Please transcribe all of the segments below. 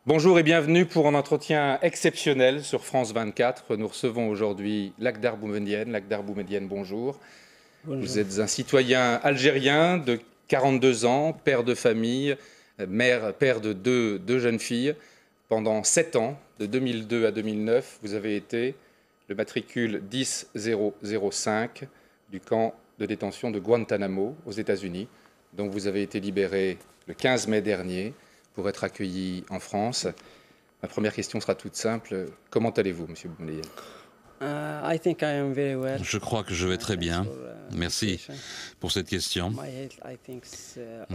Bonjour et bienvenue pour un entretien exceptionnel sur France 24. Nous recevons aujourd'hui Lakhdar Boumedienne. Lakhdar Boumedienne, bonjour. Bonjour. Vous êtes un citoyen algérien de 42 ans, père de famille, père de deux jeunes filles. Pendant 7 ans, de 2002 à 2009, vous avez été le matricule 10005 du camp de détention de Guantanamo aux États-Unis. Donc vous avez été libéré le 15 mai dernier pour être accueilli en France. Ma première question sera toute simple. Comment allez-vous, Monsieur Boumedienne? Je crois que je vais très bien. Merci pour cette question.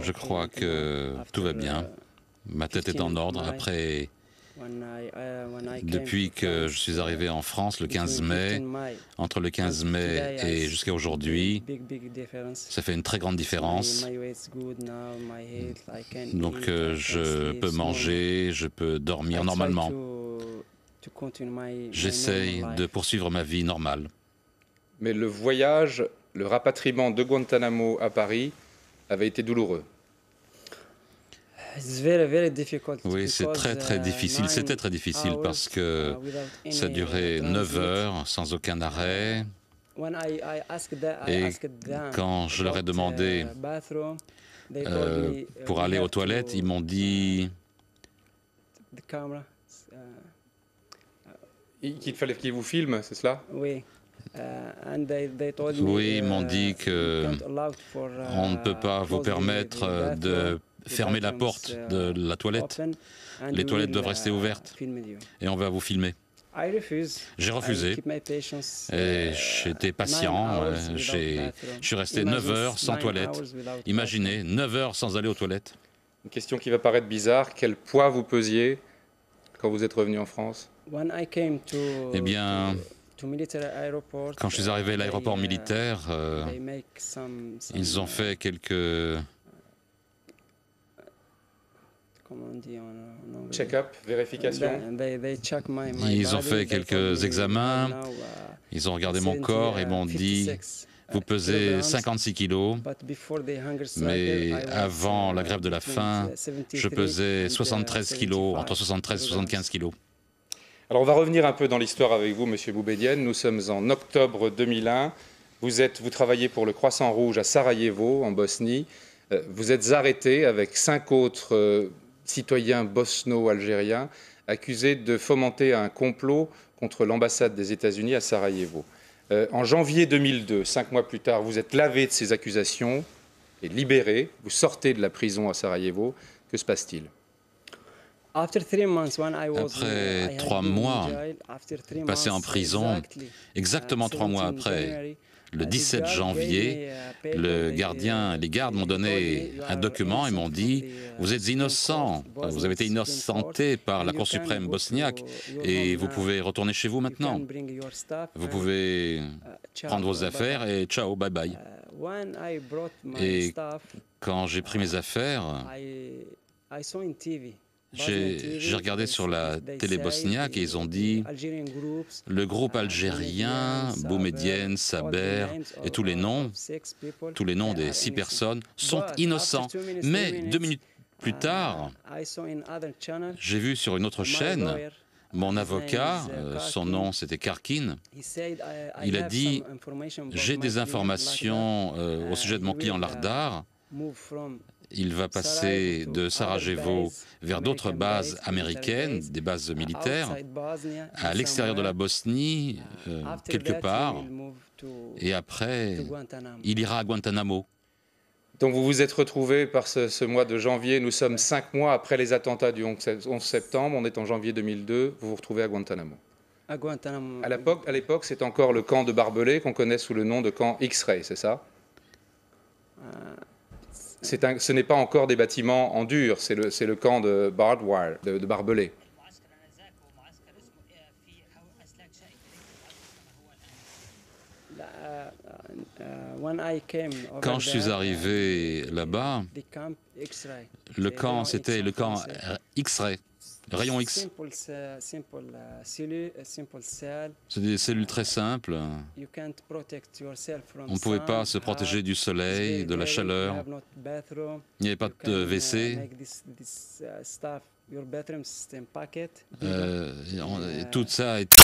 Je crois que tout va bien. Ma tête est en ordre après. Depuis que je suis arrivé en France le 15 mai, entre le 15 mai et jusqu'à aujourd'hui, ça fait une très grande différence. Donc je peux manger, je peux dormir normalement. J'essaye de poursuivre ma vie normale. Mais le voyage, le rapatriement de Guantanamo à Paris avait été douloureux. Oui, c'est très difficile. C'était très difficile parce que ça durait 9 heures sans aucun arrêt. Et quand je leur ai demandé pour aller aux toilettes, ils m'ont dit qu'il fallait qu'ils vous filment, c'est cela? Oui. Oui, ils m'ont dit que on ne peut pas vous permettre de fermer la porte de la toilette. Les toilettes doivent rester ouvertes et on va vous filmer. J'ai refusé et j'étais patient. Je suis resté 9 heures sans toilette. Imaginez, 9 heures sans aller aux toilettes. Une question qui va paraître bizarre. Quel poids vous pesiez quand vous êtes revenu en France? Eh bien, quand je suis arrivé à l'aéroport militaire, ils ont fait quelques... Check-up, vérification. Ils ont fait quelques examens, ils ont regardé mon corps et m'ont dit « Vous pesez 56 kilos, mais avant la grève de la faim, je pesais 73 kilos, entre 73 et 75 kilos. » Alors on va revenir un peu dans l'histoire avec vous, Monsieur Boumedienne. Nous sommes en octobre 2001. Vous travaillez pour le Croissant Rouge à Sarajevo, en Bosnie. Vous êtes arrêté avec 5 autres citoyens bosno-algériens accusés de fomenter un complot contre l'ambassade des États-Unis à Sarajevo. En janvier 2002, 5 mois plus tard, vous êtes lavé de ces accusations et libéré. Vous sortez de la prison à Sarajevo. Que se passe-t-il? Après 3 mois passés en prison, exactement 3 mois après, le 17 janvier, les gardes m'ont donné un document et m'ont dit « Vous êtes innocent, vous avez été innocenté par la Cour suprême bosniaque et vous pouvez retourner chez vous maintenant. Vous pouvez prendre vos affaires et ciao, bye bye. » Et quand j'ai pris mes affaires, j'ai regardé sur la télé bosniaque et ils ont dit le groupe algérien, Boumedienne, Saber et tous les noms des 6 personnes sont innocents. Mais 2 minutes plus tard, j'ai vu sur une autre chaîne mon avocat, son nom c'était Karkin, il a dit j'ai des informations au sujet de mon client Lakhdar. Il va passer de Sarajevo vers d'autres bases américaines, des bases militaires, à l'extérieur de la Bosnie, quelque part, et après, il ira à Guantanamo. Donc vous vous êtes retrouvé par ce mois de janvier. Nous sommes 5 mois après les attentats du 11 septembre. On est en janvier 2002. Vous vous retrouvez à Guantanamo. À l'époque, c'est encore le camp de Barbelé qu'on connaît sous le nom de camp X-Ray, c'est ça? Ce n'est pas encore des bâtiments en dur, c'est le camp de barbed wire, de barbelés. Quand je suis arrivé là-bas, le camp, c'était le camp X-Ray, rayon X. C'est des cellules très simples. On ne pouvait pas se protéger du soleil, de la chaleur. Il n'y avait pas de WC. Tout ça a été